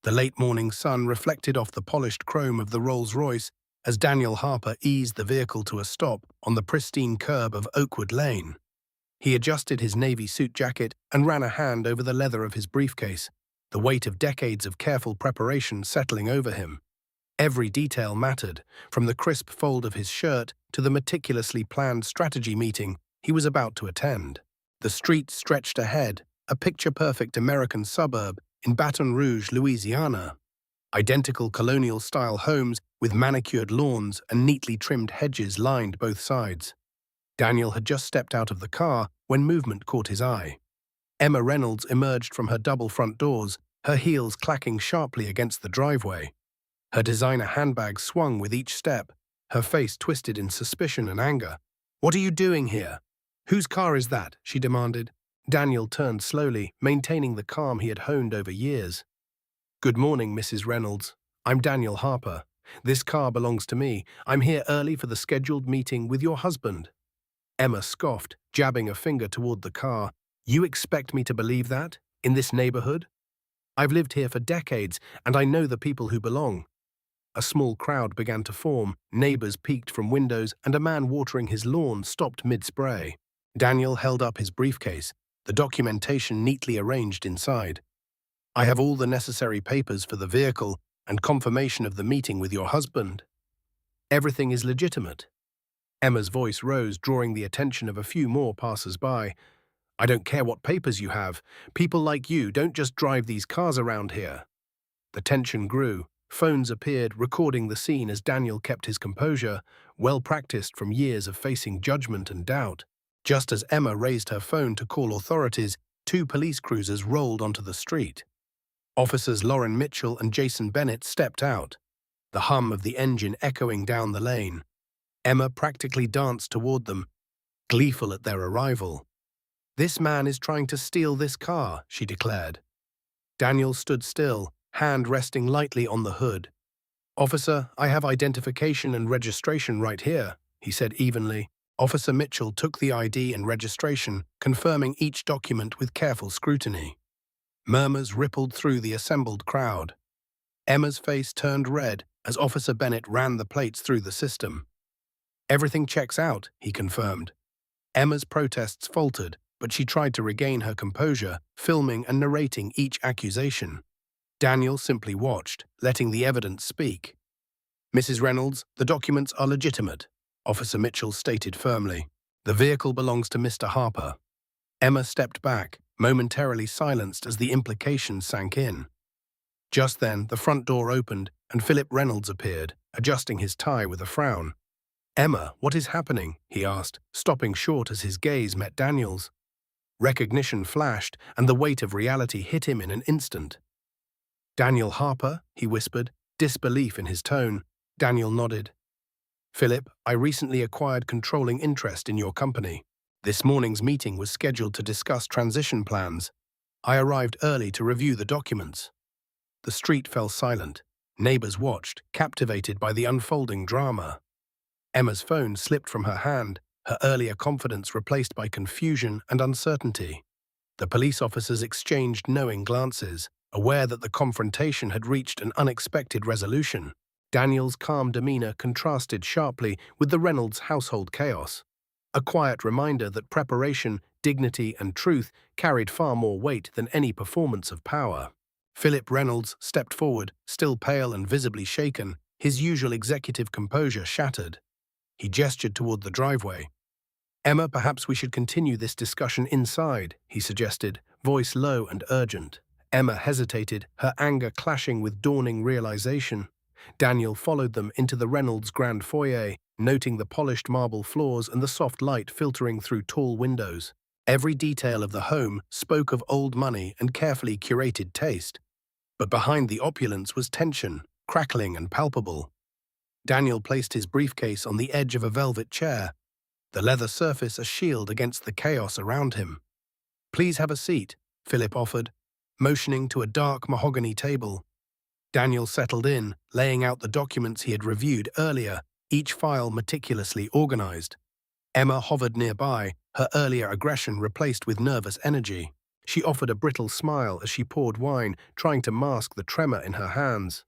The late morning sun reflected off the polished chrome of the Rolls-Royce as Daniel Harper eased the vehicle to a stop on the pristine curb of Oakwood Lane. He adjusted his navy suit jacket and ran a hand over the leather of his briefcase, the weight of decades of careful preparation settling over him. Every detail mattered, from the crisp fold of his shirt to the meticulously planned strategy meeting he was about to attend. The street stretched ahead, a picture-perfect American suburb in Baton Rouge, Louisiana. Identical colonial-style homes with manicured lawns and neatly trimmed hedges lined both sides. Daniel had just stepped out of the car when movement caught his eye. Emma Reynolds emerged from her double front doors, her heels clacking sharply against the driveway. Her designer handbag swung with each step, her face twisted in suspicion and anger. "What are you doing here? Whose car is that?" she demanded. Daniel turned slowly, maintaining the calm he had honed over years. "Good morning, Mrs. Reynolds. I'm Daniel Harper. This car belongs to me. I'm here early for the scheduled meeting with your husband." Emma scoffed, jabbing a finger toward the car. "You expect me to believe that? In this neighborhood? I've lived here for decades, and I know the people who belong." A small crowd began to form, neighbors peeked from windows, and a man watering his lawn stopped mid-spray. Daniel held up his briefcase, the documentation neatly arranged inside. "I have all the necessary papers for the vehicle and confirmation of the meeting with your husband. Everything is legitimate." Emma's voice rose, drawing the attention of a few more passers-by. "I don't care what papers you have. People like you don't just drive these cars around here." The tension grew. Phones appeared, recording the scene as Daniel kept his composure, well practiced from years of facing judgment and doubt. Just as Emma raised her phone to call authorities, two police cruisers rolled onto the street. Officers Lauren Mitchell and Jason Bennett stepped out, the hum of the engine echoing down the lane. Emma practically danced toward them, gleeful at their arrival. "This man is trying to steal this car," she declared. Daniel stood still, hand resting lightly on the hood. "Officer, I have identification and registration right here," he said evenly. Officer Mitchell took the ID and registration, confirming each document with careful scrutiny. Murmurs rippled through the assembled crowd. Emma's face turned red as Officer Bennett ran the plates through the system. "Everything checks out," he confirmed. Emma's protests faltered, but she tried to regain her composure, filming and narrating each accusation. Daniel simply watched, letting the evidence speak. "Mrs. Reynolds, the documents are legitimate," Officer Mitchell stated firmly. "The vehicle belongs to Mr. Harper." Emma stepped back, momentarily silenced as the implications sank in. Just then, the front door opened and Philip Reynolds appeared, adjusting his tie with a frown. "Emma, what is happening?" he asked, stopping short as his gaze met Daniel's. Recognition flashed, and the weight of reality hit him in an instant. "Daniel Harper?" he whispered, disbelief in his tone. Daniel nodded. "Philip, I recently acquired controlling interest in your company. This morning's meeting was scheduled to discuss transition plans. I arrived early to review the documents." The street fell silent. Neighbors watched, captivated by the unfolding drama. Emma's phone slipped from her hand, her earlier confidence replaced by confusion and uncertainty. The police officers exchanged knowing glances, aware that the confrontation had reached an unexpected resolution. Daniel's calm demeanor contrasted sharply with the Reynolds household chaos, a quiet reminder that preparation, dignity, and truth carried far more weight than any performance of power. Philip Reynolds stepped forward, still pale and visibly shaken, his usual executive composure shattered. He gestured toward the driveway. "Emma, perhaps we should continue this discussion inside," he suggested, voice low and urgent. Emma hesitated, her anger clashing with dawning realization. Daniel followed them into the Reynolds' grand foyer, noting the polished marble floors and the soft light filtering through tall windows. Every detail of the home spoke of old money and carefully curated taste. But behind the opulence was tension, crackling and palpable. Daniel placed his briefcase on the edge of a velvet chair, the leather surface a shield against the chaos around him. "Please have a seat," Philip offered, motioning to a dark mahogany table. Daniel settled in, laying out the documents he had reviewed earlier, each file meticulously organized. Emma hovered nearby, her earlier aggression replaced with nervous energy. She offered a brittle smile as she poured wine, trying to mask the tremor in her hands.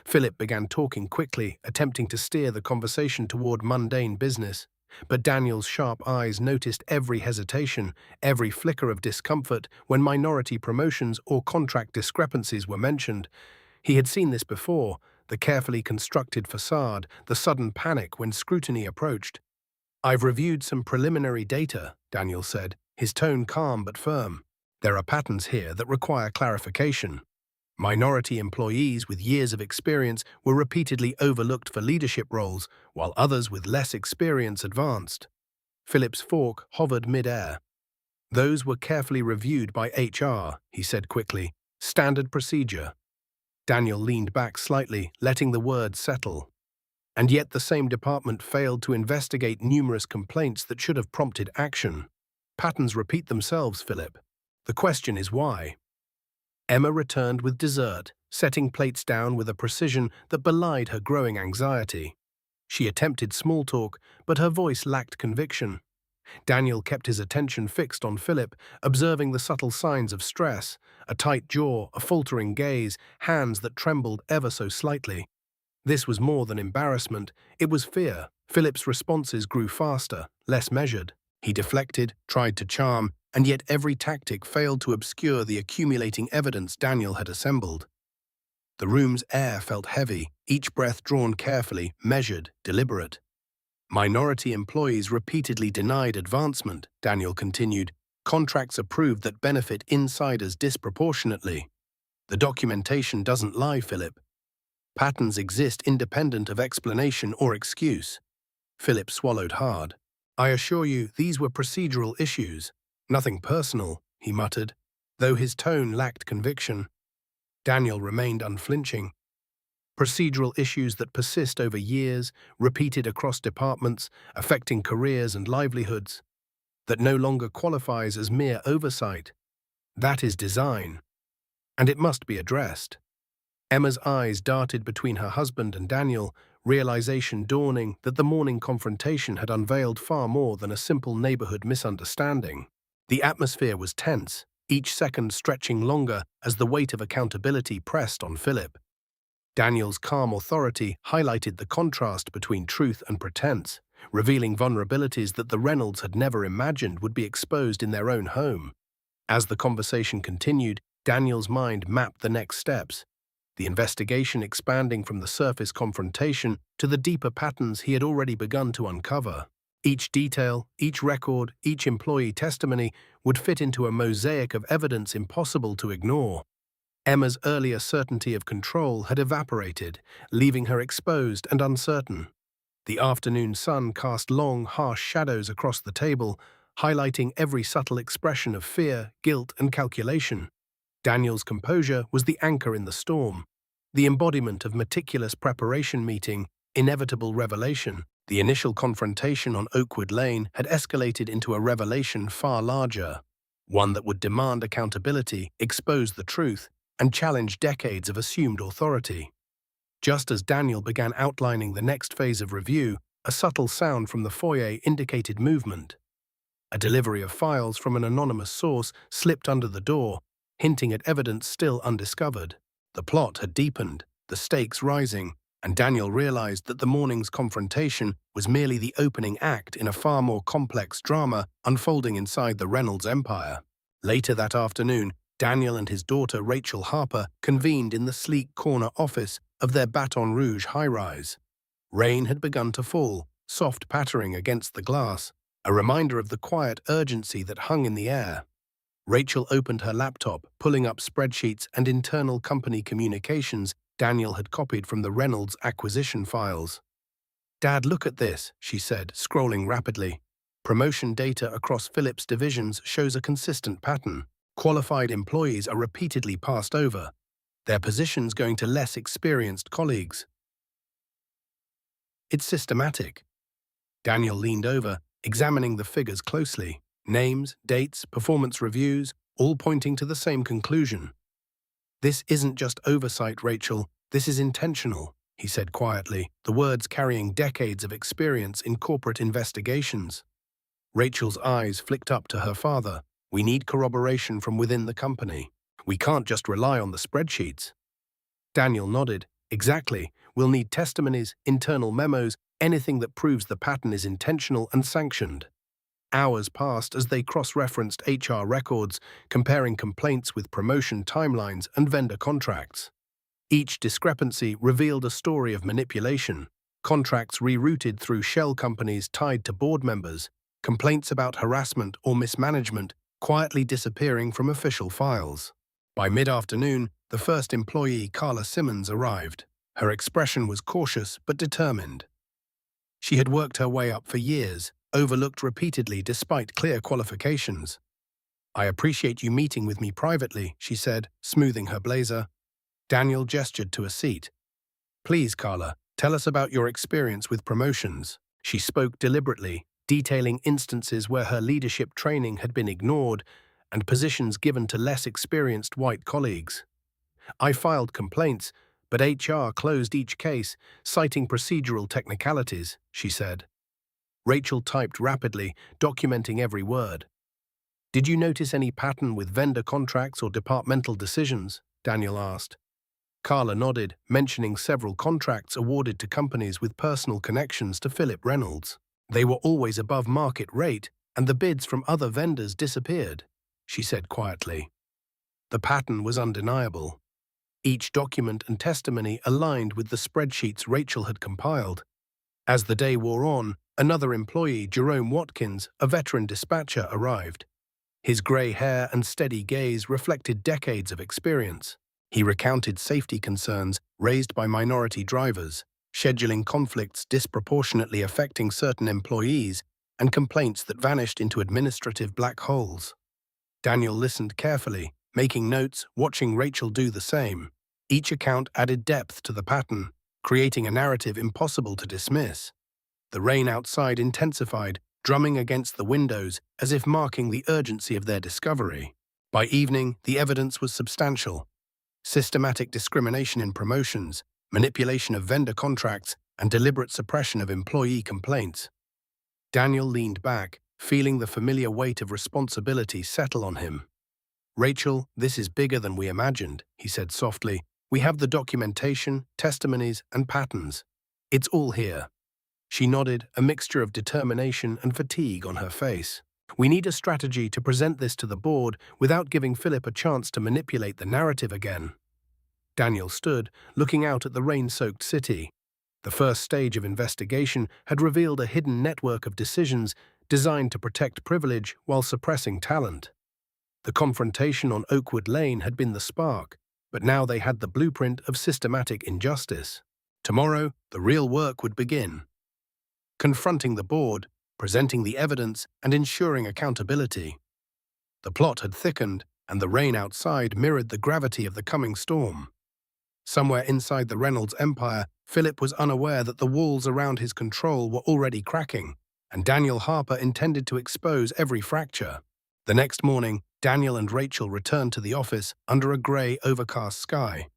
Philip began talking quickly, attempting to steer the conversation toward mundane business. But Daniel's sharp eyes noticed every hesitation, every flicker of discomfort when minority promotions or contract discrepancies were mentioned. He had seen this before, the carefully constructed facade, the sudden panic when scrutiny approached. "I've reviewed some preliminary data," Daniel said, his tone calm but firm. "There are patterns here that require clarification. Minority employees with years of experience were repeatedly overlooked for leadership roles, while others with less experience advanced." Philip's fork hovered mid-air. "Those were carefully reviewed by HR," he said quickly. "Standard procedure." Daniel leaned back slightly, letting the words settle. And yet the same department failed to investigate numerous complaints that should have prompted action. Patterns repeat themselves, Philip. The question is why? Emma returned with dessert, setting plates down with a precision that belied her growing anxiety. She attempted small talk, but her voice lacked conviction. Daniel kept his attention fixed on Philip, observing the subtle signs of stress, a tight jaw, a faltering gaze, hands that trembled ever so slightly. This was more than embarrassment, it was fear. Philip's responses grew faster, less measured. He deflected, tried to charm, and yet every tactic failed to obscure the accumulating evidence Daniel had assembled. The room's air felt heavy, each breath drawn carefully, measured, deliberate. "Minority employees repeatedly denied advancement," Daniel continued. "Contracts approved that benefit insiders disproportionately. The documentation doesn't lie, Philip. Patterns exist independent of explanation or excuse." Philip swallowed hard. "I assure you, these were procedural issues. Nothing personal," he muttered, though his tone lacked conviction. Daniel remained unflinching. "Procedural issues that persist over years, repeated across departments, affecting careers and livelihoods. That no longer qualifies as mere oversight. That is design. And it must be addressed." Emma's eyes darted between her husband and Daniel, realization dawning that the morning confrontation had unveiled far more than a simple neighborhood misunderstanding. The atmosphere was tense, each second stretching longer as the weight of accountability pressed on Philip. Daniel's calm authority highlighted the contrast between truth and pretense, revealing vulnerabilities that the Reynolds had never imagined would be exposed in their own home. As the conversation continued, Daniel's mind mapped the next steps, the investigation expanding from the surface confrontation to the deeper patterns he had already begun to uncover. Each detail, each record, each employee testimony would fit into a mosaic of evidence impossible to ignore. Emma's earlier certainty of control had evaporated, leaving her exposed and uncertain. The afternoon sun cast long, harsh shadows across the table, highlighting every subtle expression of fear, guilt, and calculation. Daniel's composure was the anchor in the storm, the embodiment of meticulous preparation meeting inevitable revelation. The initial confrontation on Oakwood Lane had escalated into a revelation far larger, one that would demand accountability, expose the truth, and challenge decades of assumed authority. Just as Daniel began outlining the next phase of review, a subtle sound from the foyer indicated movement. A delivery of files from an anonymous source slipped under the door, hinting at evidence still undiscovered. The plot had deepened, the stakes rising, and Daniel realized that the morning's confrontation was merely the opening act in a far more complex drama unfolding inside the Reynolds empire. Later that afternoon, Daniel and his daughter Rachel Harper convened in the sleek corner office of their Baton Rouge high-rise. Rain had begun to fall, soft pattering against the glass, a reminder of the quiet urgency that hung in the air. Rachel opened her laptop, pulling up spreadsheets and internal company communications Daniel had copied from the Reynolds acquisition files. "Dad, look at this," she said, scrolling rapidly. "Promotion data across Philip's divisions shows a consistent pattern. Qualified employees are repeatedly passed over, their positions going to less experienced colleagues. It's systematic." Daniel leaned over, examining the figures closely. Names, dates, performance reviews, all pointing to the same conclusion. "This isn't just oversight, Rachel. This is intentional," he said quietly, the words carrying decades of experience in corporate investigations. Rachel's eyes flicked up to her father. We need corroboration from within the company. We can't just rely on the spreadsheets. Daniel nodded. Exactly. We'll need testimonies, internal memos, anything that proves the pattern is intentional and sanctioned. Hours passed as they cross-referenced HR records, comparing complaints with promotion timelines and vendor contracts. Each discrepancy revealed a story of manipulation, contracts rerouted through shell companies tied to board members, complaints about harassment or mismanagement quietly disappearing from official files. By mid-afternoon, the first employee, Carla Simmons, arrived. Her expression was cautious but determined. She had worked her way up for years, overlooked repeatedly despite clear qualifications. "I appreciate you meeting with me privately," she said, smoothing her blazer. Daniel gestured to a seat. "Please, Carla, tell us about your experience with promotions." She spoke deliberately, detailing instances where her leadership training had been ignored and positions given to less experienced white colleagues. "I filed complaints, but HR closed each case, citing procedural technicalities," she said. Rachel typed rapidly, documenting every word. "Did you notice any pattern with vendor contracts or departmental decisions?" Daniel asked. Carla nodded, mentioning several contracts awarded to companies with personal connections to Philip Reynolds. "They were always above market rate, and the bids from other vendors disappeared," she said quietly. The pattern was undeniable. Each document and testimony aligned with the spreadsheets Rachel had compiled. As the day wore on, another employee, Jerome Watkins, a veteran dispatcher, arrived. His grey hair and steady gaze reflected decades of experience. He recounted safety concerns raised by minority drivers, scheduling conflicts disproportionately affecting certain employees, and complaints that vanished into administrative black holes. Daniel listened carefully, making notes, watching Rachel do the same. Each account added depth to the pattern, creating a narrative impossible to dismiss. The rain outside intensified, drumming against the windows as if marking the urgency of their discovery. By evening, the evidence was substantial. Systematic discrimination in promotions, manipulation of vendor contracts, and deliberate suppression of employee complaints. Daniel leaned back, feeling the familiar weight of responsibility settle on him. "Rachel, this is bigger than we imagined," he said softly. "We have the documentation, testimonies, and patterns. It's all here." She nodded, a mixture of determination and fatigue on her face. "We need a strategy to present this to the board without giving Philip a chance to manipulate the narrative again." Daniel stood, looking out at the rain-soaked city. The first stage of investigation had revealed a hidden network of decisions designed to protect privilege while suppressing talent. The confrontation on Oakwood Lane had been the spark, but now they had the blueprint of systematic injustice. Tomorrow, the real work would begin. Confronting the board, presenting the evidence, and ensuring accountability. The plot had thickened, and the rain outside mirrored the gravity of the coming storm. Somewhere inside the Reynolds empire, Philip was unaware that the walls around his control were already cracking, and Daniel Harper intended to expose every fracture. The next morning, Daniel and Rachel returned to the office under a grey, overcast sky.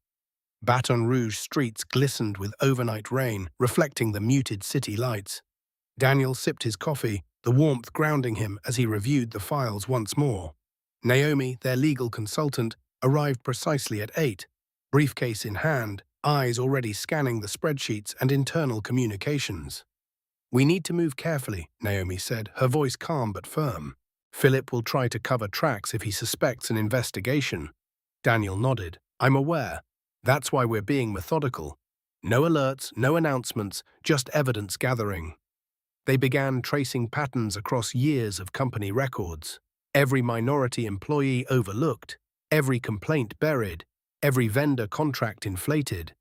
Baton Rouge streets glistened with overnight rain, reflecting the muted city lights. Daniel sipped his coffee, the warmth grounding him as he reviewed the files once more. Naomi, their legal consultant, arrived precisely at 8, briefcase in hand, eyes already scanning the spreadsheets and internal communications. "We need to move carefully," Naomi said, her voice calm but firm. "Philip will try to cover tracks if he suspects an investigation." Daniel nodded. "I'm aware. That's why we're being methodical. No alerts, no announcements, just evidence gathering." They began tracing patterns across years of company records. Every minority employee overlooked, every complaint buried, every vendor contract inflated.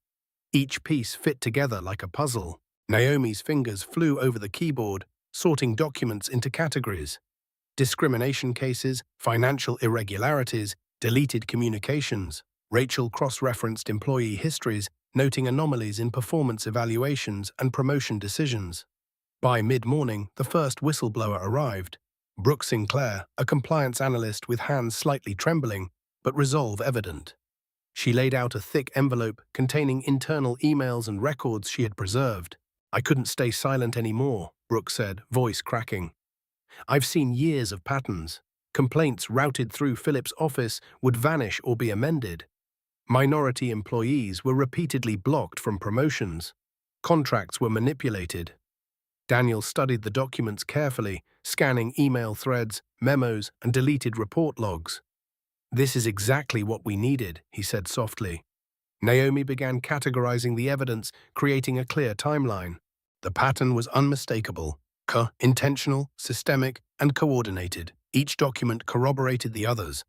Each piece fit together like a puzzle. Naomi's fingers flew over the keyboard, sorting documents into categories. Discrimination cases, financial irregularities, deleted communications. Rachel cross-referenced employee histories, noting anomalies in performance evaluations and promotion decisions. By mid-morning, the first whistleblower arrived. Brooke Sinclair, a compliance analyst with hands slightly trembling, but resolve evident. She laid out a thick envelope containing internal emails and records she had preserved. "I couldn't stay silent anymore," Brooke said, voice cracking. "I've seen years of patterns. Complaints routed through Philip's office would vanish or be amended. Minority employees were repeatedly blocked from promotions. Contracts were manipulated. Daniel studied the documents carefully, scanning email threads, memos, and deleted report logs. "This is exactly what we needed," he said softly. Naomi began categorizing the evidence, creating a clear timeline. The pattern was unmistakable: intentional, systemic, and coordinated. Each document corroborated the others,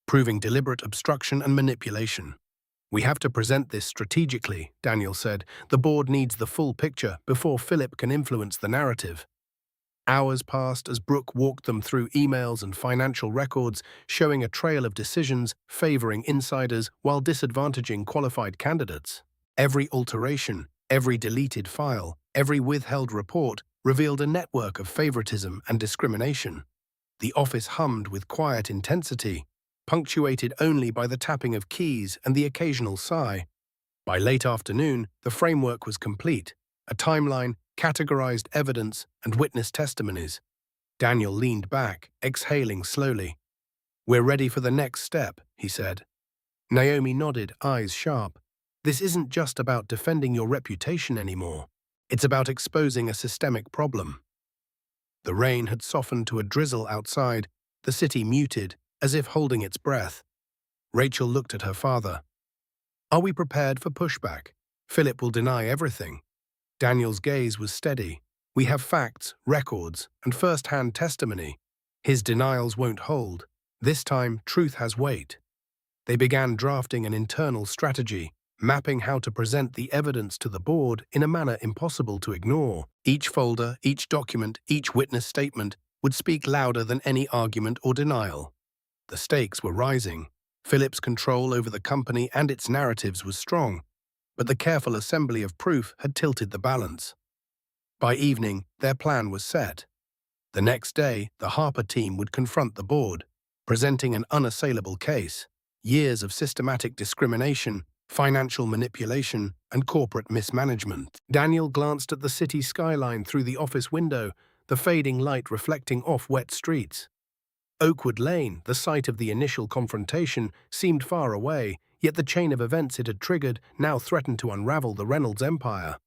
proving deliberate obstruction and manipulation. "We have to present this strategically," Daniel said. "The board needs the full picture before Philip can influence the narrative." Hours passed as Brooke walked them through emails and financial records, showing a trail of decisions favoring insiders while disadvantaging qualified candidates. Every alteration, every deleted file, every withheld report revealed a network of favoritism and discrimination. The office hummed with quiet intensity, punctuated only by the tapping of keys and the occasional sigh. By late afternoon, the framework was complete: a timeline, categorized evidence, and witness testimonies. Daniel leaned back, exhaling slowly. "We're ready for the next step," he said. Naomi nodded, eyes sharp. "This isn't just about defending your reputation anymore. It's about exposing a systemic problem." The rain had softened to a drizzle outside, the city muted, as if holding its breath. Rachel looked at her father. "Are we prepared for pushback? Philip will deny everything." Daniel's gaze was steady. "We have facts, records, and first-hand testimony. His denials won't hold. This time, truth has weight." They began drafting an internal strategy, mapping how to present the evidence to the board in a manner impossible to ignore. Each folder, each document, each witness statement would speak louder than any argument or denial. The stakes were rising. Philip's control over the company and its narratives was strong, but the careful assembly of proof had tilted the balance. By evening, their plan was set. The next day, the Harper team would confront the board, presenting an unassailable case: years of systematic discrimination, financial manipulation, and corporate mismanagement. Daniel glanced at the city skyline through the office window, the fading light reflecting off wet streets. Oakwood Lane, the site of the initial confrontation, seemed far away, yet the chain of events it had triggered now threatened to unravel the Reynolds empire.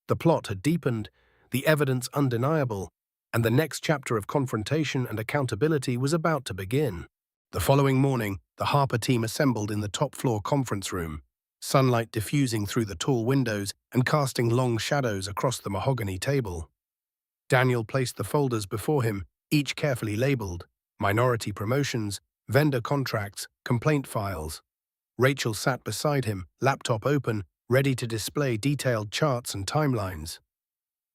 The plot had deepened, the evidence undeniable, and the next chapter of confrontation and accountability was about to begin. The following morning, the Harper team assembled in the top-floor conference room, sunlight diffusing through the tall windows and casting long shadows across the mahogany table. Daniel placed the folders before him, each carefully labeled: minority promotions, vendor contracts, complaint files. Rachel sat beside him, laptop open, ready to display detailed charts and timelines.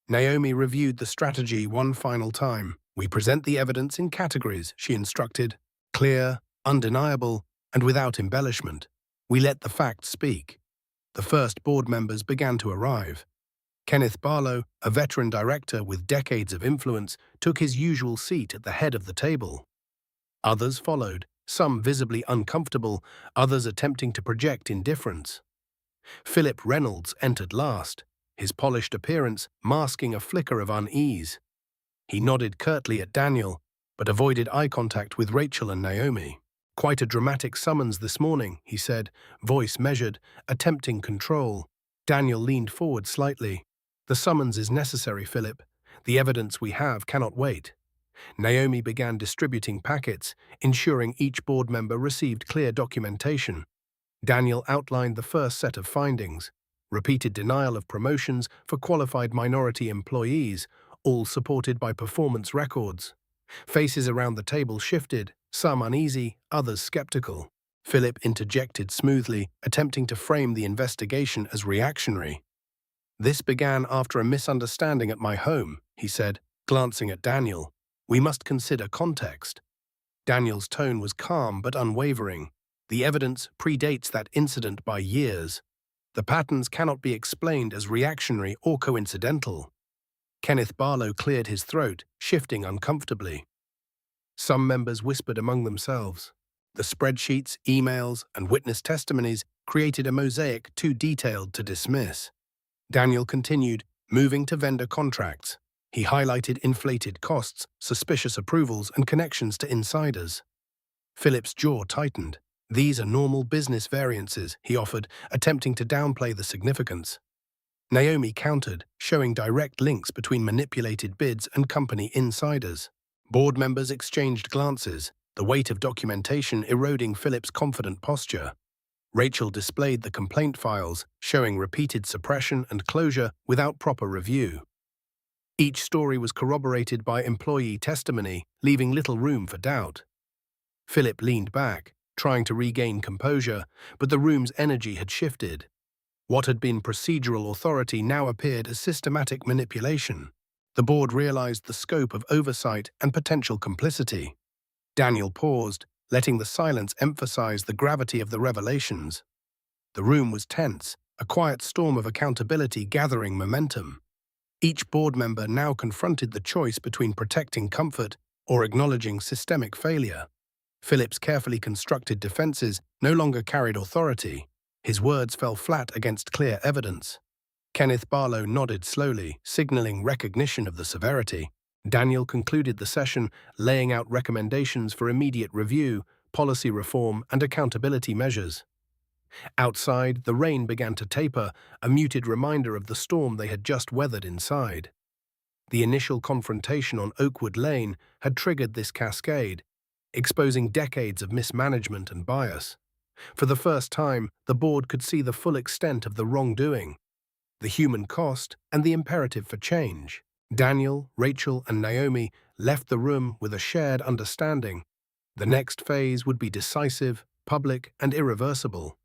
Naomi reviewed the strategy one final time. "We present the evidence in categories," she instructed. "Clear, undeniable, and without embellishment. We let the facts speak." The first board members began to arrive. Kenneth Barlow, a veteran director with decades of influence, took his usual seat at the head of the table. Others followed, some visibly uncomfortable, others attempting to project indifference. Philip Reynolds entered last, his polished appearance masking a flicker of unease. He nodded curtly at Daniel, but avoided eye contact with Rachel and Naomi. "Quite a dramatic summons this morning," he said, voice measured, attempting control. Daniel leaned forward slightly. "The summons is necessary, Philip. The evidence we have cannot wait." Naomi began distributing packets, ensuring each board member received clear documentation. Daniel outlined the first set of findings: repeated denial of promotions for qualified minority employees, all supported by performance records. Faces around the table shifted, some uneasy, others skeptical. Philip interjected smoothly, attempting to frame the investigation as reactionary. "This began after a misunderstanding at my home," he said, glancing at Daniel. "We must consider context." Daniel's tone was calm but unwavering. "The evidence predates that incident by years. The patterns cannot be explained as reactionary or coincidental." Kenneth Barlow cleared his throat, shifting uncomfortably. Some members whispered among themselves. The spreadsheets, emails, and witness testimonies created a mosaic too detailed to dismiss. Daniel continued, moving to vendor contracts. He highlighted inflated costs, suspicious approvals, and connections to insiders. Philip's jaw tightened. These are normal business variances, he offered, attempting to downplay the significance. Naomi countered, showing direct links between manipulated bids and company insiders. Board members exchanged glances, the weight of documentation eroding Philip's confident posture. Rachel displayed the complaint files, showing repeated suppression and closure without proper review. Each story was corroborated by employee testimony, leaving little room for doubt. Philip leaned back, trying to regain composure, but the room's energy had shifted. What had been procedural authority now appeared as systematic manipulation. The board realized the scope of oversight and potential complicity. Daniel paused, letting the silence emphasize the gravity of the revelations. The room was tense, a quiet storm of accountability gathering momentum. Each board member now confronted the choice between protecting comfort or acknowledging systemic failure. Philip's carefully constructed defenses no longer carried authority. His words fell flat against clear evidence. Kenneth Barlow nodded slowly, signaling recognition of the severity. Daniel concluded the session, laying out recommendations for immediate review, policy reform, and accountability measures. Outside, the rain began to taper, a muted reminder of the storm they had just weathered inside. The initial confrontation on Oakwood Lane had triggered this cascade, exposing decades of mismanagement and bias. For the first time, the board could see the full extent of the wrongdoing, the human cost, and the imperative for change. Daniel, Rachel, and Naomi left the room with a shared understanding. The next phase would be decisive, public, and irreversible.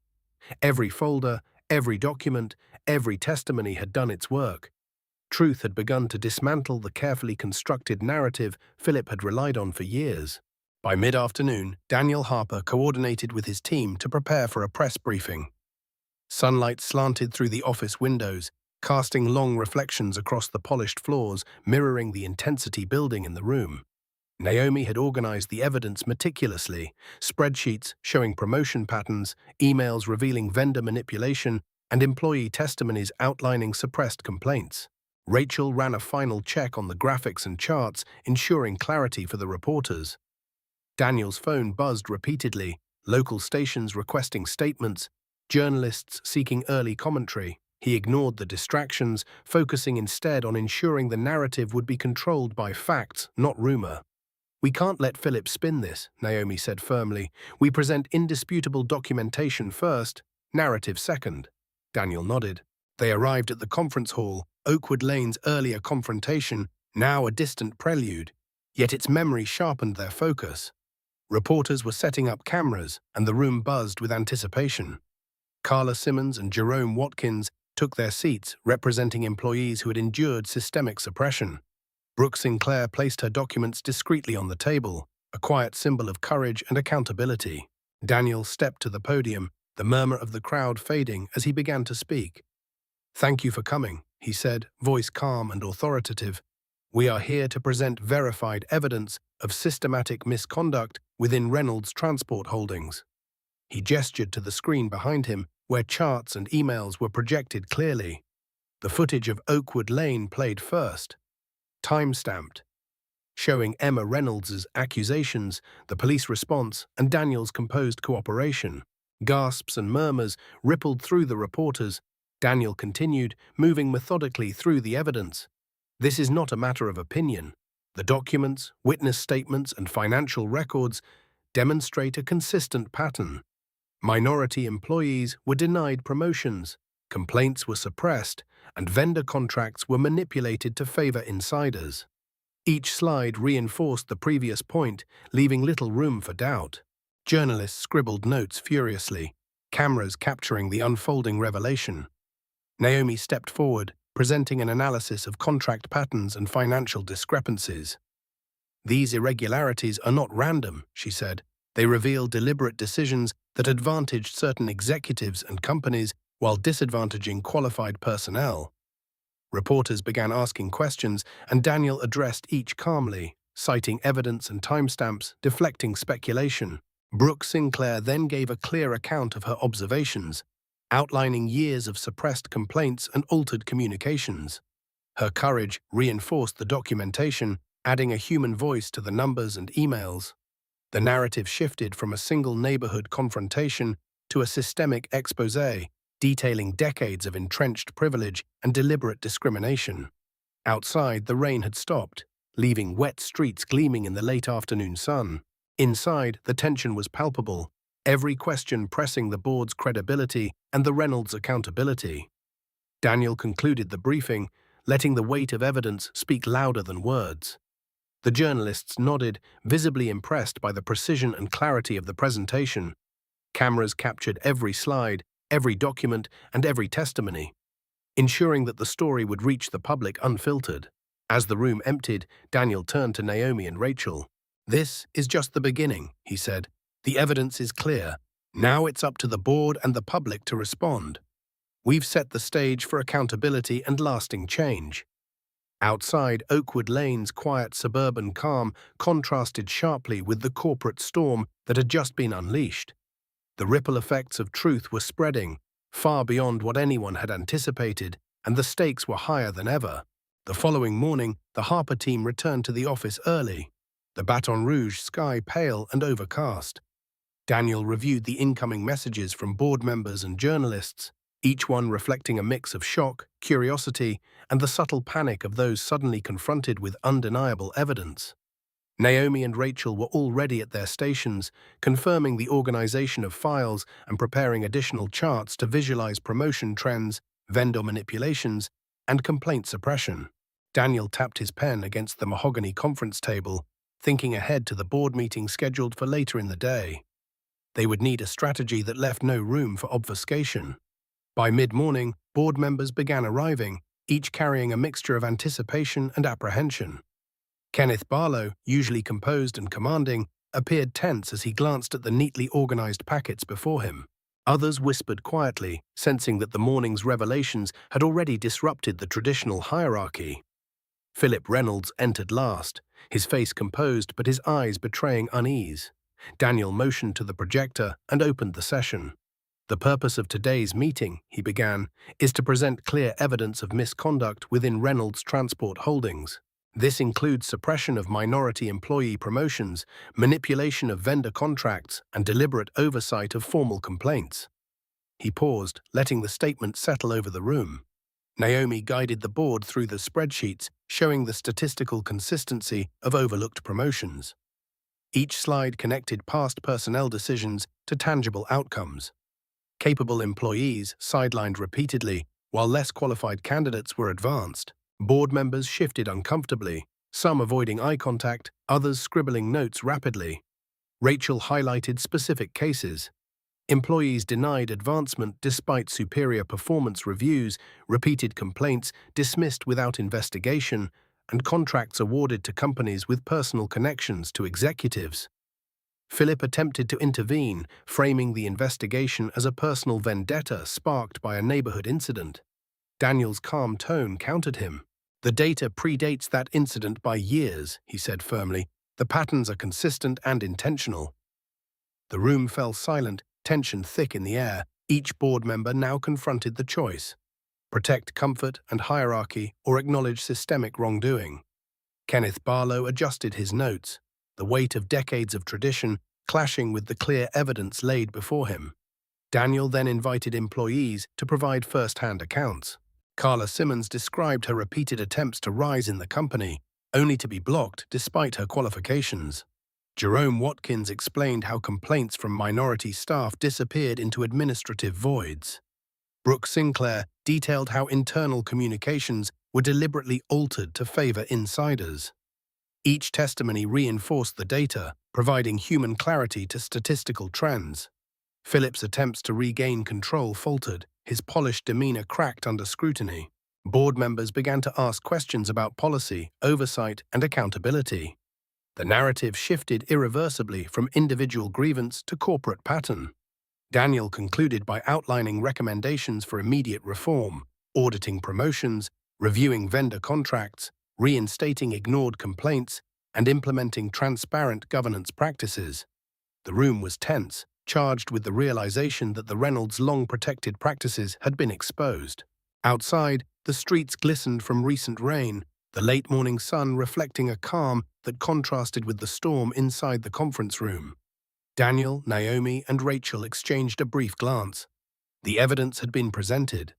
Every folder, every document, every testimony had done its work. Truth had begun to dismantle the carefully constructed narrative Philip had relied on for years. By mid-afternoon, Daniel Harper coordinated with his team to prepare for a press briefing. Sunlight slanted through the office windows, casting long reflections across the polished floors, mirroring the intensity building in the room. Naomi had organized the evidence meticulously, spreadsheets showing promotion patterns, emails revealing vendor manipulation, and employee testimonies outlining suppressed complaints. Rachel ran a final check on the graphics and charts, ensuring clarity for the reporters. Daniel's phone buzzed repeatedly, local stations requesting statements, journalists seeking early commentary. He ignored the distractions, focusing instead on ensuring the narrative would be controlled by facts, not rumor. "We can't let Philip spin this," Naomi said firmly. "We present indisputable documentation first, narrative second." Daniel nodded. They arrived at the conference hall, Oakwood Lane's earlier confrontation, now a distant prelude, yet its memory sharpened their focus. Reporters were setting up cameras, and the room buzzed with anticipation. Carla Simmons and Jerome Watkins took their seats, representing employees who had endured systemic suppression. Brooke Sinclair placed her documents discreetly on the table, a quiet symbol of courage and accountability. Daniel stepped to the podium, the murmur of the crowd fading as he began to speak. "Thank you for coming," he said, voice calm and authoritative. "We are here to present verified evidence of systematic misconduct within Reynolds Transport Holdings." He gestured to the screen behind him, where charts and emails were projected clearly. The footage of Oakwood Lane played first, time-stamped, showing Emma Reynolds' accusations, the police response, and Daniel's composed cooperation. Gasps and murmurs rippled through the reporters. Daniel continued, moving methodically through the evidence. "This is not a matter of opinion. The documents, witness statements, and financial records demonstrate a consistent pattern. Minority employees were denied promotions, complaints were suppressed, and vendor contracts were manipulated to favor insiders." Each slide reinforced the previous point, leaving little room for doubt. Journalists scribbled notes furiously, cameras capturing the unfolding revelation. Naomi stepped forward, presenting an analysis of contract patterns and financial discrepancies. "These irregularities are not random," she said. "They reveal deliberate decisions that advantaged certain executives and companies while disadvantaging qualified personnel." Reporters began asking questions, and Daniel addressed each calmly, citing evidence and timestamps, deflecting speculation. Brooke Sinclair then gave a clear account of her observations, outlining years of suppressed complaints and altered communications. Her courage reinforced the documentation, adding a human voice to the numbers and emails. The narrative shifted from a single neighborhood confrontation to a systemic exposé, detailing decades of entrenched privilege and deliberate discrimination. Outside, the rain had stopped, leaving wet streets gleaming in the late afternoon sun. Inside, the tension was palpable, every question pressing the board's credibility and the Reynolds' accountability. Daniel concluded the briefing, letting the weight of evidence speak louder than words. The journalists nodded, visibly impressed by the precision and clarity of the presentation. Cameras captured every slide, every document, and every testimony, ensuring that the story would reach the public unfiltered. As the room emptied, Daniel turned to Naomi and Rachel. "This is just the beginning," he said. "The evidence is clear. Now it's up to the board and the public to respond. We've set the stage for accountability and lasting change." Outside, Oakwood Lane's quiet suburban calm contrasted sharply with the corporate storm that had just been unleashed. The ripple effects of truth were spreading, far beyond what anyone had anticipated, and the stakes were higher than ever. The following morning, the Harper team returned to the office early, the Baton Rouge sky pale and overcast. Daniel reviewed the incoming messages from board members and journalists, each one reflecting a mix of shock, curiosity, and the subtle panic of those suddenly confronted with undeniable evidence. Naomi and Rachel were already at their stations, confirming the organization of files and preparing additional charts to visualize promotion trends, vendor manipulations, and complaint suppression. Daniel tapped his pen against the mahogany conference table, thinking ahead to the board meeting scheduled for later in the day. They would need a strategy that left no room for obfuscation. By mid-morning, board members began arriving, each carrying a mixture of anticipation and apprehension. Kenneth Barlow, usually composed and commanding, appeared tense as he glanced at the neatly organized packets before him. Others whispered quietly, sensing that the morning's revelations had already disrupted the traditional hierarchy. Philip Reynolds entered last, his face composed but his eyes betraying unease. Daniel motioned to the projector and opened the session. "The purpose of today's meeting," he began, "is to present clear evidence of misconduct within Reynolds Transport Holdings. This includes suppression of minority employee promotions, manipulation of vendor contracts, and deliberate oversight of formal complaints." He paused, letting the statement settle over the room. Naomi guided the board through the spreadsheets, showing the statistical consistency of overlooked promotions. Each slide connected past personnel decisions to tangible outcomes. Capable employees sidelined repeatedly, while less qualified candidates were advanced. Board members shifted uncomfortably, some avoiding eye contact, others scribbling notes rapidly. Rachel highlighted specific cases. Employees denied advancement despite superior performance reviews, repeated complaints dismissed without investigation, and contracts awarded to companies with personal connections to executives. Philip attempted to intervene, framing the investigation as a personal vendetta sparked by a neighborhood incident. Daniel's calm tone countered him. "The data predates that incident by years," he said firmly. "The patterns are consistent and intentional." The room fell silent, tension thick in the air. Each board member now confronted the choice: protect comfort and hierarchy or acknowledge systemic wrongdoing. Kenneth Barlow adjusted his notes, the weight of decades of tradition clashing with the clear evidence laid before him. Daniel then invited employees to provide first-hand accounts. Carla Simmons described her repeated attempts to rise in the company, only to be blocked despite her qualifications. Jerome Watkins explained how complaints from minority staff disappeared into administrative voids. Brooke Sinclair detailed how internal communications were deliberately altered to favor insiders. Each testimony reinforced the data, providing human clarity to statistical trends. Philip's attempts to regain control faltered, his polished demeanor cracked under scrutiny. Board members began to ask questions about policy, oversight, and accountability. The narrative shifted irreversibly from individual grievance to corporate pattern. Daniel concluded by outlining recommendations for immediate reform, auditing promotions, reviewing vendor contracts, reinstating ignored complaints, and implementing transparent governance practices. The room was tense, charged with the realization that the Reynolds' long-protected practices had been exposed. Outside, The streets glistened from recent rain, the late morning sun reflecting a calm that contrasted with the storm inside the conference room. Daniel, Naomi, and Rachel exchanged a brief glance. The evidence had been presented.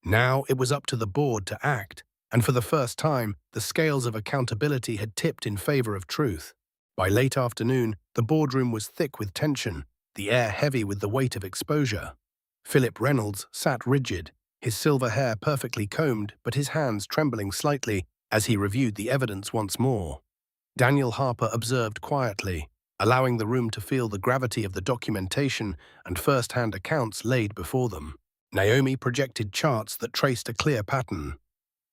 Now it was up to the board to act, and for the first time, the scales of accountability had tipped in favor of truth. By late afternoon, the boardroom was thick with tension, the air heavy with the weight of exposure. Philip Reynolds sat rigid, his silver hair perfectly combed but his hands trembling slightly as he reviewed the evidence once more. Daniel Harper observed quietly, allowing the room to feel the gravity of the documentation and first-hand accounts laid before them. Naomi projected charts that traced a clear pattern.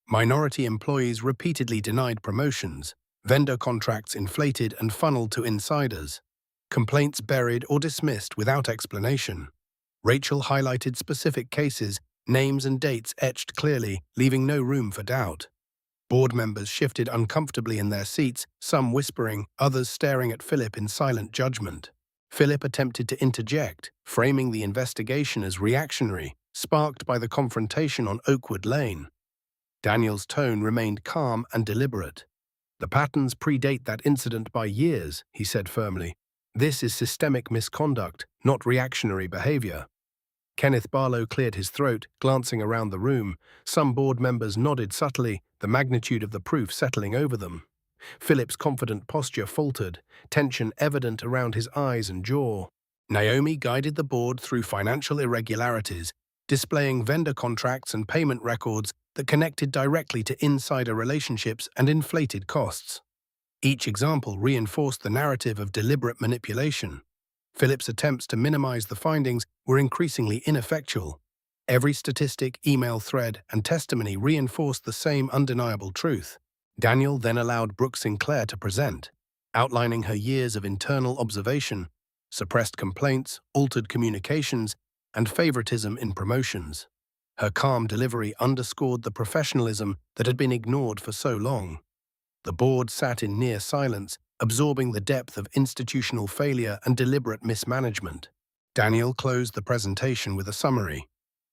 Minority employees repeatedly denied promotions, vendor contracts inflated and funneled to insiders, complaints buried or dismissed without explanation. Rachel highlighted specific cases, names and dates etched clearly, leaving no room for doubt. Board members shifted uncomfortably in their seats, some whispering, others staring at Philip in silent judgment. Philip attempted to interject, framing the investigation as reactionary, sparked by the confrontation on Oakwood Lane. Daniel's tone remained calm and deliberate. "The patterns predate that incident by years," he said firmly. "This is systemic misconduct, not reactionary behavior." Kenneth Barlow cleared his throat, glancing around the room. Some board members nodded subtly, the magnitude of the proof settling over them. Philip's confident posture faltered, tension evident around his eyes and jaw. Naomi guided the board through financial irregularities, displaying vendor contracts and payment records that connected directly to insider relationships and inflated costs. Each example reinforced the narrative of deliberate manipulation. Philip's attempts to minimize the findings were increasingly ineffectual. Every statistic, email thread, and testimony reinforced the same undeniable truth. Daniel then allowed Brooke Sinclair to present, outlining her years of internal observation, suppressed complaints, altered communications, and favoritism in promotions. Her calm delivery underscored the professionalism that had been ignored for so long. The board sat in near silence, absorbing the depth of institutional failure and deliberate mismanagement. Daniel closed the presentation with a summary: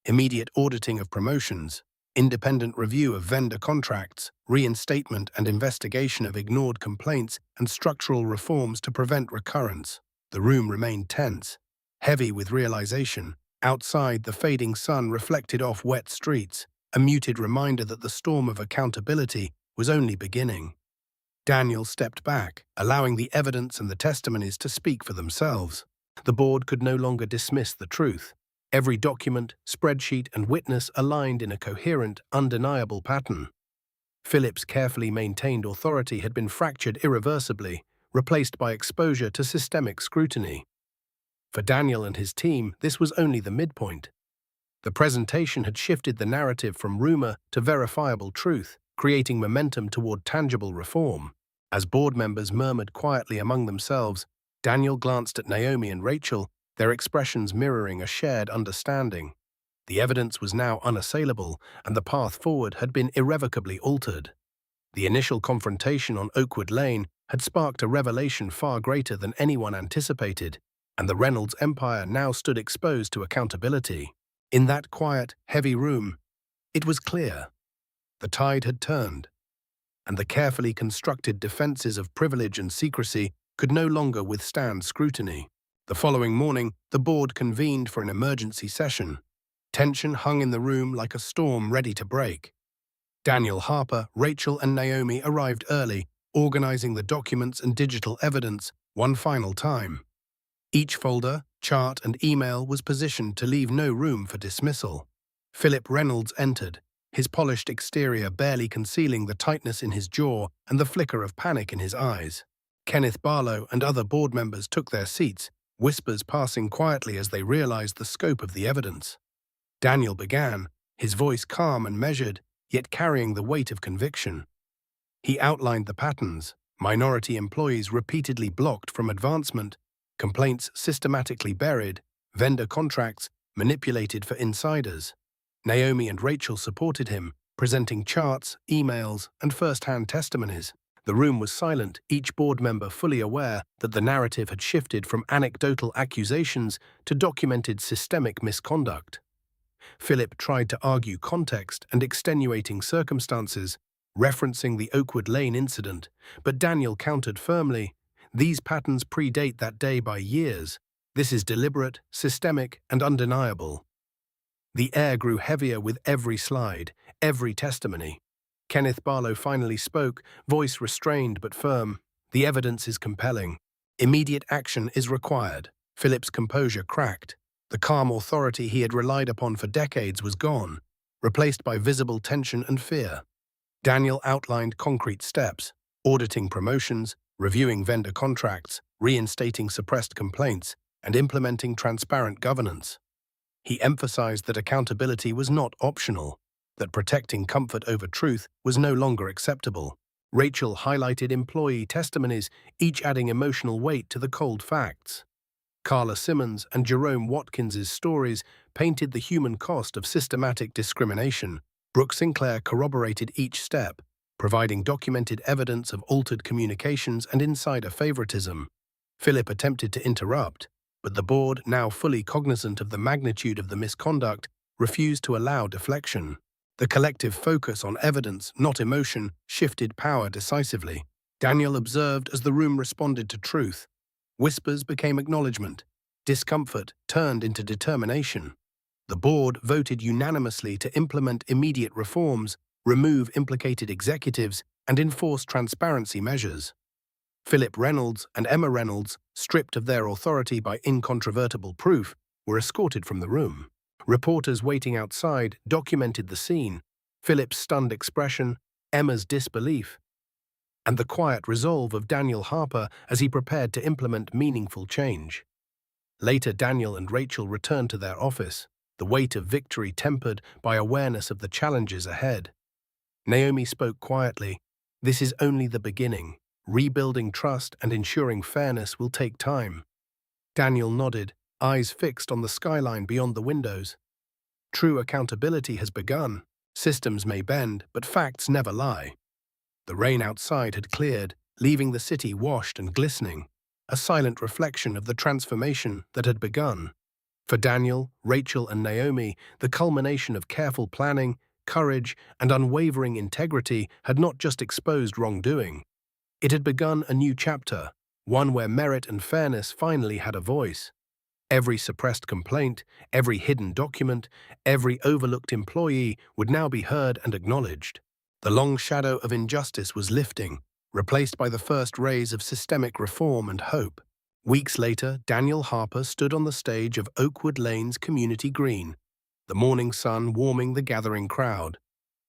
immediate auditing of promotions, independent review of vendor contracts, reinstatement and investigation of ignored complaints, and structural reforms to prevent recurrence. The room remained tense, heavy with realization. Outside, the fading sun reflected off wet streets, a muted reminder that the storm of accountability was only beginning. Daniel stepped back, allowing the evidence and the testimonies to speak for themselves. The board could no longer dismiss the truth. Every document, spreadsheet, and witness aligned in a coherent, undeniable pattern. Philip's carefully maintained authority had been fractured irreversibly, replaced by exposure to systemic scrutiny. For Daniel and his team, this was only the midpoint. The presentation had shifted the narrative from rumor to verifiable truth, creating momentum toward tangible reform. As board members murmured quietly among themselves, Daniel glanced at Naomi and Rachel, their expressions mirroring a shared understanding. The evidence was now unassailable, and the path forward had been irrevocably altered. The initial confrontation on Oakwood Lane had sparked a revelation far greater than anyone anticipated, and the Reynolds empire now stood exposed to accountability. In that quiet, heavy room, it was clear. The tide had turned, and the carefully constructed defenses of privilege and secrecy could no longer withstand scrutiny. The following morning, the board convened for an emergency session. Tension hung in the room like a storm ready to break. Daniel Harper, Rachel, and Naomi arrived early, organizing the documents and digital evidence one final time. Each folder, chart, and email was positioned to leave no room for dismissal. Philip Reynolds entered, his polished exterior barely concealing the tightness in his jaw and the flicker of panic in his eyes. Kenneth Barlow and other board members took their seats, whispers passing quietly as they realized the scope of the evidence. Daniel began, his voice calm and measured, yet carrying the weight of conviction. He outlined the patterns: minority employees repeatedly blocked from advancement, complaints systematically buried, vendor contracts manipulated for insiders. Naomi and Rachel supported him, presenting charts, emails, and first-hand testimonies. The room was silent, each board member fully aware that the narrative had shifted from anecdotal accusations to documented systemic misconduct. Philip tried to argue context and extenuating circumstances, referencing the Oakwood Lane incident, but Daniel countered firmly, "These patterns predate that day by years. This is deliberate, systemic, and undeniable." The air grew heavier with every slide, every testimony. Kenneth Barlow finally spoke, voice restrained but firm. "The evidence is compelling. Immediate action is required." Philip's composure cracked. The calm authority he had relied upon for decades was gone, replaced by visible tension and fear. Daniel outlined concrete steps: auditing promotions, reviewing vendor contracts, reinstating suppressed complaints, and implementing transparent governance. He emphasized that accountability was not optional, that protecting comfort over truth was no longer acceptable. Rachel highlighted employee testimonies, each adding emotional weight to the cold facts. Carla Simmons and Jerome Watkins's stories painted the human cost of systematic discrimination. Brooke Sinclair corroborated each step, providing documented evidence of altered communications and insider favoritism. Philip attempted to interrupt, but the board, now fully cognizant of the magnitude of the misconduct, refused to allow deflection. The collective focus on evidence, not emotion, shifted power decisively. Daniel observed as the room responded to truth. Whispers became acknowledgement. Discomfort turned into determination. The board voted unanimously to implement immediate reforms, remove implicated executives, and enforce transparency measures. Philip Reynolds and Emma Reynolds, stripped of their authority by incontrovertible proof, were escorted from the room. Reporters waiting outside documented the scene: Philip's stunned expression, Emma's disbelief, and the quiet resolve of Daniel Harper as he prepared to implement meaningful change. Later, Daniel and Rachel returned to their office, the weight of victory tempered by awareness of the challenges ahead. Naomi spoke quietly, "This is only the beginning. Rebuilding trust and ensuring fairness will take time." Daniel nodded, eyes fixed on the skyline beyond the windows. "True accountability has begun. Systems may bend, but facts never lie." The rain outside had cleared, leaving the city washed and glistening, a silent reflection of the transformation that had begun. For Daniel, Rachel, and Naomi, the culmination of careful planning, courage, and unwavering integrity had not just exposed wrongdoing. It had begun a new chapter, one where merit and fairness finally had a voice. Every suppressed complaint, every hidden document, every overlooked employee would now be heard and acknowledged. The long shadow of injustice was lifting, replaced by the first rays of systemic reform and hope. Weeks later, Daniel Harper stood on the stage of Oakwood Lane's community green, the morning sun warming the gathering crowd.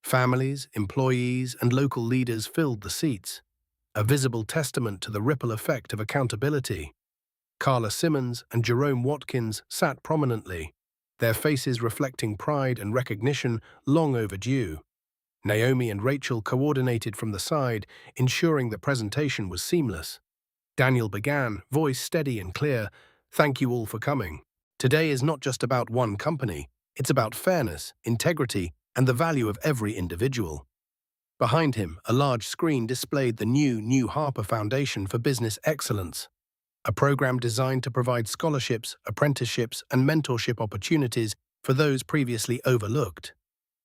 Families, employees, and local leaders filled the seats, a visible testament to the ripple effect of accountability. Carla Simmons and Jerome Watkins sat prominently, their faces reflecting pride and recognition long overdue. Naomi and Rachel coordinated from the side, ensuring the presentation was seamless. Daniel began, voice steady and clear, "Thank you all for coming. Today is not just about one company, it's about fairness, integrity, and the value of every individual." Behind him, a large screen displayed the new Harper Foundation for Business Excellence, a program designed to provide scholarships, apprenticeships, and mentorship opportunities for those previously overlooked.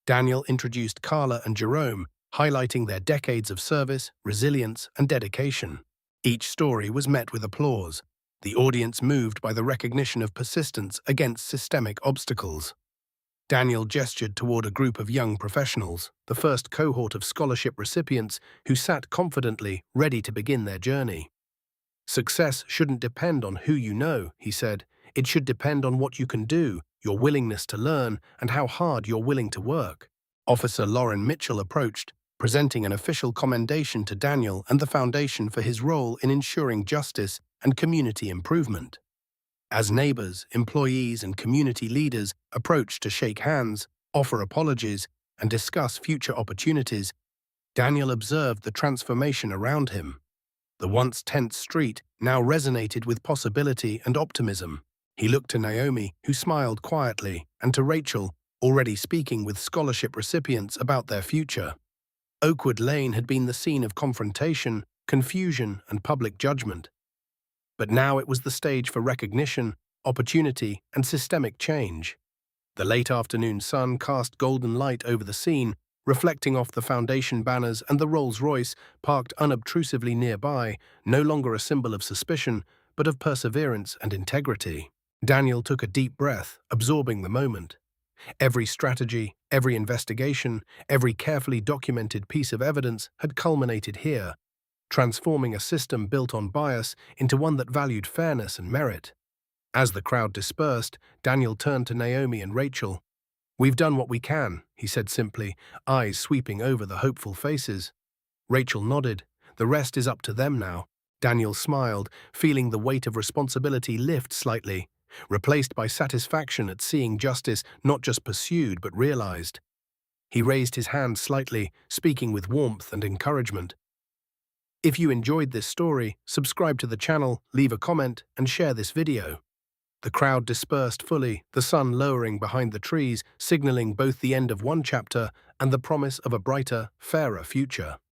Daniel introduced Carla and Jerome, highlighting their decades of service, resilience, and dedication. Each story was met with applause, the audience moved by the recognition of persistence against systemic obstacles. Daniel gestured toward a group of young professionals, the first cohort of scholarship recipients who sat confidently, ready to begin their journey. "Success shouldn't depend on who you know," he said. "It should depend on what you can do, your willingness to learn, and how hard you're willing to work." Officer Lauren Mitchell approached, presenting an official commendation to Daniel and the Foundation for his role in ensuring justice and community improvement. As neighbors, employees, and community leaders approached to shake hands, offer apologies, and discuss future opportunities, Daniel observed the transformation around him. The once tense street now resonated with possibility and optimism. He looked to Naomi, who smiled quietly, and to Rachel, already speaking with scholarship recipients about their future. Oakwood Lane had been the scene of confrontation, confusion, and public judgment. But now it was the stage for recognition, opportunity, and systemic change. The late afternoon sun cast golden light over the scene, reflecting off the foundation banners and the Rolls-Royce parked unobtrusively nearby, no longer a symbol of suspicion, but of perseverance and integrity. Daniel took a deep breath, absorbing the moment. Every strategy, every investigation, every carefully documented piece of evidence had culminated here, transforming a system built on bias into one that valued fairness and merit. As the crowd dispersed, Daniel turned to Naomi and Rachel. "We've done what we can," he said simply, eyes sweeping over the hopeful faces. Rachel nodded. "The rest is up to them now." Daniel smiled, feeling the weight of responsibility lift slightly, replaced by satisfaction at seeing justice not just pursued but realized. He raised his hand slightly, speaking with warmth and encouragement. If you enjoyed this story, subscribe to the channel, leave a comment, and share this video. The crowd dispersed fully, the sun lowering behind the trees, signaling both the end of one chapter and the promise of a brighter, fairer future.